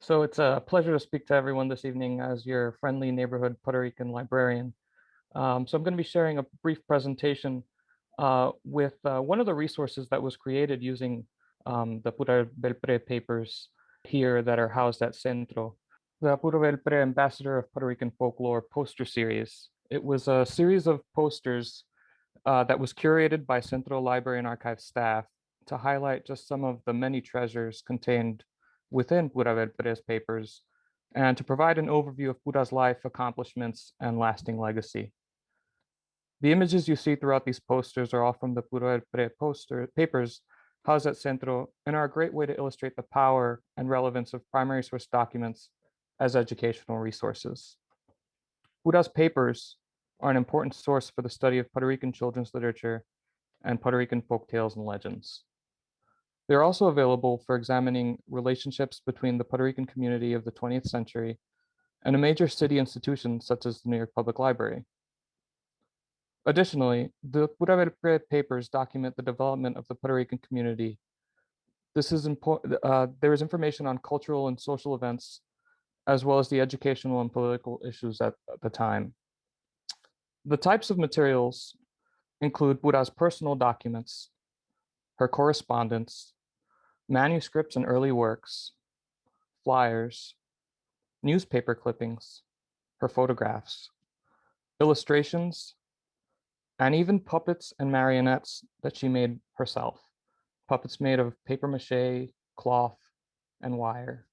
So it's a pleasure to speak to everyone this evening as your friendly neighborhood Puerto Rican librarian. So I'm going to be sharing a brief presentation with one of the resources that was created using the Pura Belpre papers here that are housed at Centro. The Pura Belpre Ambassador of Puerto Rican Folklore poster series. It was a series of posters that was curated by Centro Library and Archive staff to highlight just some of the many treasures contained within Pura Belpre's papers and to provide an overview of Pura's life, accomplishments, and lasting legacy. The images you see throughout these posters are all from the Pura Belpre papers housed at Centro and are a great way to illustrate the power and relevance of primary source documents as educational resources. Pura's papers are an important source for the study of Puerto Rican children's literature and Puerto Rican folk tales and legends. They're also available for examining relationships between the Puerto Rican community of the 20th century and a major city institution such as the New York Public Library. Additionally, the Pura Belpre papers document the development of the Puerto Rican community. This is important. There is information on cultural and social events, as well as the educational and political issues at the time. The types of materials include Pura's personal documents, her correspondence, manuscripts and early works, flyers, newspaper clippings, her photographs, illustrations, and even puppets and marionettes that she made herself. Puppets made of paper mache, cloth, and wire.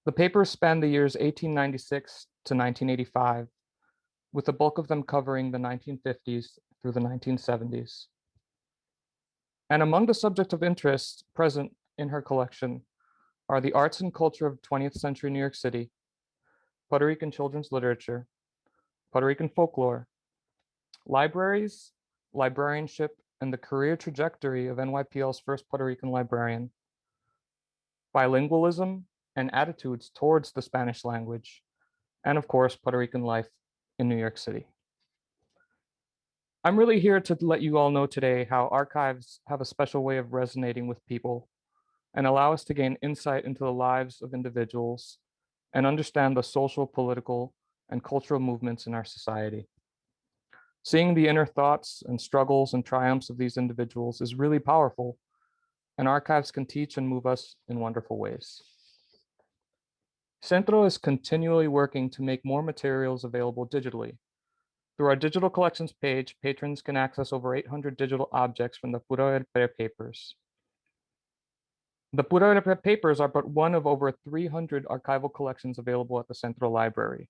The papers span the years 1896 to 1985, with the bulk of them covering the 1950s through the 1970s. And among the subjects of interest present in her collection are the arts and culture of 20th century New York City, Puerto Rican children's literature, Puerto Rican folklore, libraries, librarianship, and the career trajectory of NYPL's first Puerto Rican librarian, bilingualism and attitudes towards the Spanish language, and of course, Puerto Rican life in New York City. I'm really here to let you all know today how archives have a special way of resonating with people and allow us to gain insight into the lives of individuals and understand the social, political, and cultural movements in our society. Seeing the inner thoughts and struggles and triumphs of these individuals is really powerful, and archives can teach and move us in wonderful ways. Centro is continually working to make more materials available digitally. Through our digital collections page, patrons can access over 800 digital objects from the Pura Belpre papers. The Pura Belpre papers are but one of over 300 archival collections available at the Central Library.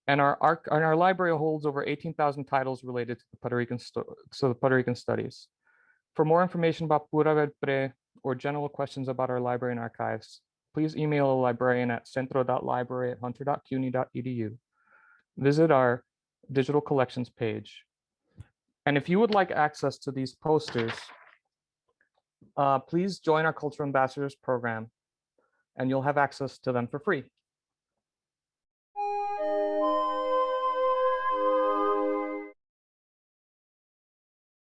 And our library holds over 18,000 titles related to the Puerto Rican studies. For more information about Pura Belpre or general questions about our library and archives, please email a librarian at centro.library@hunter.cuny.edu. Visit our digital collections page. And if you would like access to these posters, please join our Cultural Ambassadors program and you'll have access to them for free.